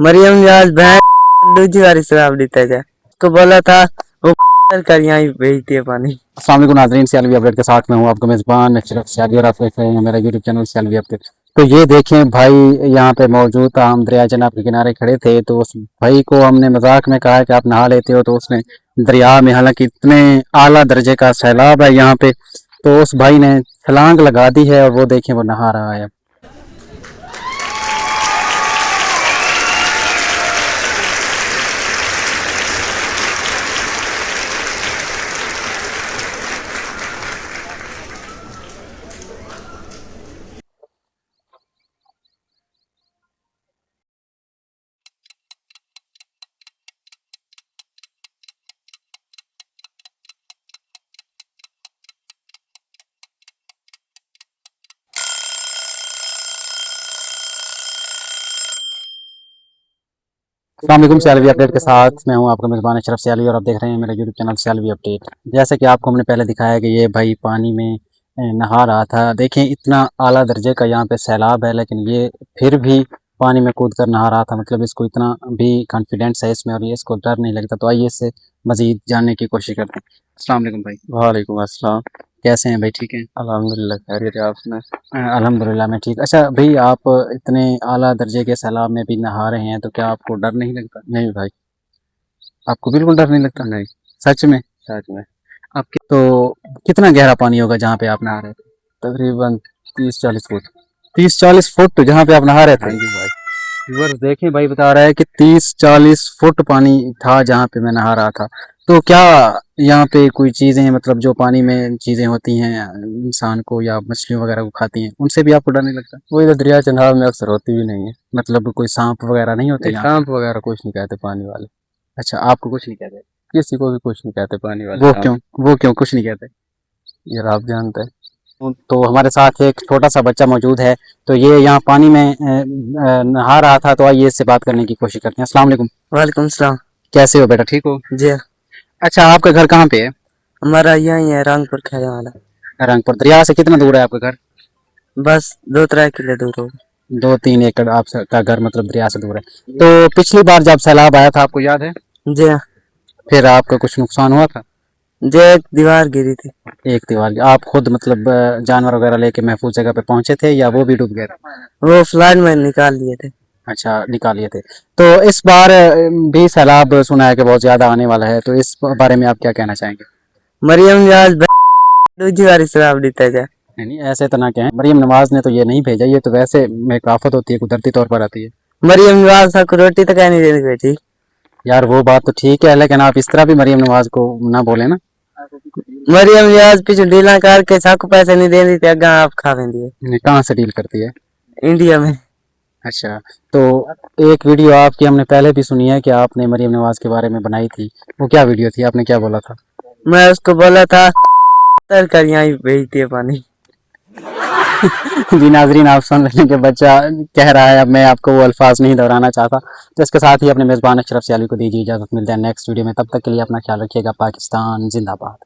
मरियम निवाज बहन दूसरी बार शराब देता है तो बोला था वो कर यहाँ भेजती है पानी। अस्सलाम वालेकुम नाज़रीन, सियालवी अपडेट के साथ में हूँ आपका मेज़बान अशरफ सियालवी और आप देख रहे हैं मेरा यूट्यूब चैनल सियालवी अपडेट। तो ये देखें भाई, यहाँ पे मौजूद था, हम दरिया जनाब के किनारे खड़े थे, तो उस भाई को हमने मजाक में कहा कि आप नहा लेते हो, तो उसने दरिया में, हालांकि इतने आला दर्जे का सैलाब है यहाँ पे, तो उस भाई ने छलांग लगा दी है और वो देखें वो नहा रहा है। अस्सलाम वालेकुम, सियालवी अपडेट के साथ मैं हूं आपका मेज़बान अशरफ सियालवी और आप देख रहे हैं मेरा यूट्यूब चैनल सियालवी अपडेट। जैसे कि आपको हमने पहले दिखाया कि ये भाई पानी में नहा रहा था। देखें इतना आला दर्जे का यहाँ पे सैलाब है, लेकिन ये फिर भी पानी में कूद कर नहा रहा था। मतलब इसको इतना भी कॉन्फिडेंस है इसमें और ये इसको डर नहीं लगता। तो आइए इससे मज़ीद जानने की कोशिश करते हैं। अस्सलाम वालेकुम भाई। वालेकुम अस्सलाम। कैसे हैं भाई? ठीक हैं अल्हम्दुलिल्लाह खैरियत है, आपने? अल्हम्दुलिल्लाह मैं ठीक। अच्छा भाई, आप इतने आला दर्जे के सैलाब में भी नहा रहे हैं, तो क्या आपको डर नहीं लगता? नहीं भाई, आपको बिल्कुल डर नहीं लगता? नहीं सच में? सच में। आपके तो कितना गहरा पानी होगा जहाँ पे आप नहा रहे थे? तकरीबन 30-40 फुट। 30-40 फुट जहाँ पे आप नहा रहे हाँ थे? जी भाई। व्यूअर्स देखें, भाई बता रहा है कि 30-40 फुट पानी था जहाँ पे मैं नहा रहा था। तो क्या यहाँ पे कोई चीज़ें, मतलब जो पानी में चीज़ें होती हैं इंसान को या मछलियों वगैरह को खाती हैं, उनसे भी आपको डर नहीं लगता? वो इधर दरिया चंदाब में अक्सर होती भी नहीं है। मतलब कोई सांप वगैरह नहीं होते यहाँ पे? सांप वगैरह कुछ नहीं कहते पानी वाले। अच्छा, आपको कुछ नहीं कहते? किसी को भी कुछ नहीं कहते पानी वाले। वो क्यों? वो क्यों कुछ नहीं कहते? यार आप जानते हैं। तो हमारे साथ एक छोटा सा बच्चा मौजूद है, तो ये यहाँ पानी में नहा रहा था, तो आइए इससे बात करने की कोशिश करते हैं। अस्सलाम वालेकुम। वालेकुम सलाम। कैसे हो बेटा, ठीक हो? जी अच्छा, आपका घर कहाँ पे है? हमारा यही है रंगपुर खैरा वाला। रंगपुर। दरिया से कितना दूर है आपका घर? बस 2-3 किलो दूर होगा। 2-3 एकड़ आपका घर मतलब दरिया से दूर है। तो पिछली बार जब सैलाब आया था, आपको याद है? जी हाँ। फिर आपका कुछ नुकसान हुआ था? जी एक दीवार गिरी थी। एक दीवार? आप खुद मतलब जानवर वगैरह लेके महफूज जगह पे पहुंचे थे या वो भी डूब गए थे? वो फ्लड में निकाल लिए थे। अच्छा, निकालिए थे। तो इस बार भी सैलाब सुना है कि बहुत ज्यादा आने वाला है, तो इस बारे में आप क्या कहना चाहेंगे? मरियम निवाज दूसरी बार शराब देता है। नहीं ऐसे तो ना कहें, मरियम नवाज ने तो ये नहीं भेजा, ये तो वैसे में आफत होती है, कुदरती तौर पर आती है। मरियम निवाज था को रोटी तो कहनी देनी बेटी। यार वो बात तो ठीक है, लेकिन आप इस तरह भी मरियम नवाज को ना बोले ना। मरियम निवाज पीछे डीला करके साकू पैसे नहीं देनी थी, अगा आप खा लेंदी। कहाँ से डील करती है? इंडिया में। अच्छा, तो एक वीडियो आपकी हमने पहले भी सुनी है कि आपने मरियम नवाज के बारे में बनाई थी। वो क्या वीडियो थी? आपने क्या बोला था? मैं उसको बोला था कर यहाँ भेजती है पानी। जी नाजरीन, आप सुन लें कि बच्चा कह रहा है, अब मैं आपको वो अल्फाज नहीं दोहराना चाहता। तो इसके साथ ही अपने मेज़बान अशरफ सियालवी को दीजिए इजाज़त। मिलते हैं नेक्स्ट वीडियो में, तब तक के लिए अपना ख्याल रखिएगा। पाकिस्तान जिंदाबाद।